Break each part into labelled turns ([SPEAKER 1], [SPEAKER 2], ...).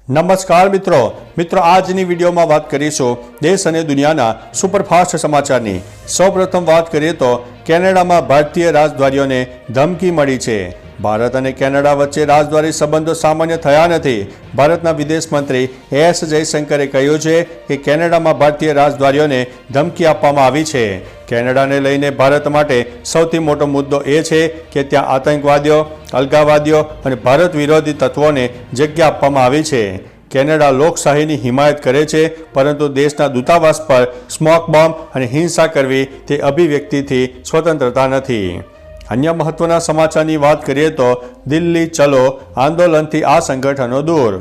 [SPEAKER 1] નમસ્કાર મિત્રો આજની વિડીયોમાં વાત કરીશું દેશ અને દુનિયાના સુપરફાસ્ટ સમાચારની। સૌપ્રથમ વાત કરીએ તો કેનેડામાં ભારતીય રાજદ્વારીઓને ધમકી મળી છે। ભારત અને કેનેડા વચ્ચે રાજદ્વારી સંબંધો સામાન્ય થયા નથી। ભારતના વિદેશ મંત્રી એસ જયશંકરે કહ્યું છે કે કેનેડામાં ભારતીય રાજદ્વારીઓને ધમકી આપવામાં આવી છે। કેનેડાને લઈને ભારત માટે સૌથી મોટો મુદ્દો એ છે કે ત્યાં આતંકવાદીઓ, અલગાવવાદીઓ અને ભારત વિરોધી તત્વોને જગ્યા આપવામાં આવી છે। કેનેડા લોકશાહીની હિમાયત કરે છે, પરંતુ દેશના દૂતાવાસ પર સ્મોક બોમ્બ અને હિંસા કરવી તે અભિવ્યક્તિથી સ્વતંત્રતા નથી। અન્ય મહત્વના સમાચારની વાત કરીએ તો દિલ્હી ચલો આંદોલનથી આ સંગઠનો દૂર।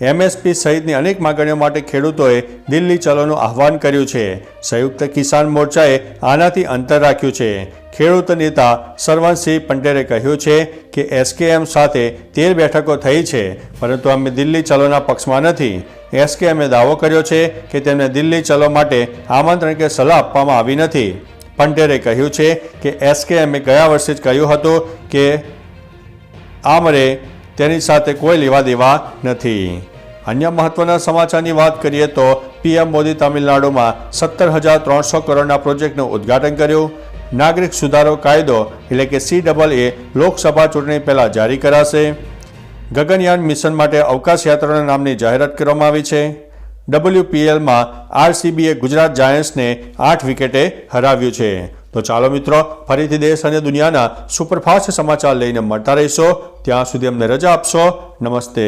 [SPEAKER 1] એમએસપી સહિતની અનેક માગણીઓ માટે ખેડૂતોએ દિલ્હી ચલોનું આહ્વાન કર્યું છે। સંયુક્ત કિસાન મોરચાએ આનાથી અંતર રાખ્યું છે। ખેડૂત નેતા સરવણસિંહ પટેલે કહ્યું છે કે એસકેએમ સાથે 13 બેઠકો થઈ છે, પરંતુ અમે દિલ્હી ચલોના પક્ષમાં નથી। એસકેએમે દાવો કર્યો છે કે તેમને દિલ્હી ચલો માટે આમંત્રણ કે સલાહ આપવામાં આવી નથી। પટેલે કહ્યું છે કે એસકેએમે ગયા વર્ષે જ કહ્યું હતું કે આમરે તેની સાથે કોઈ લેવા દેવા નથી। અન્ય મહત્વના સમાચારની વાત કરીએ તો પીએમ મોદી તમિલનાડુમાં 17,300 કરોડના પ્રોજેક્ટનું ઉદ્ઘાટન કર્યું। નાગરિક સુધારો કાયદો એટલે કે CAA લોકસભા ચૂંટણી પહેલાં જારી કરાશે। ગગનયાન મિશન માટે અવકાશ યાત્રાના નામની જાહેરાત કરવામાં આવી છે। WPLમાં RCBએ ગુજરાત જાયન્ટ્સને 8 વિકેટે હરાવ્યું છે। તો ચાલો મિત્રો, ફરીથી દેશ અને દુનિયાના સુપરફાસ્ટ સમાચાર લઈને મળતા રહીશો। ત્યાં સુધી અમને રજા આપશો। નમસ્તે।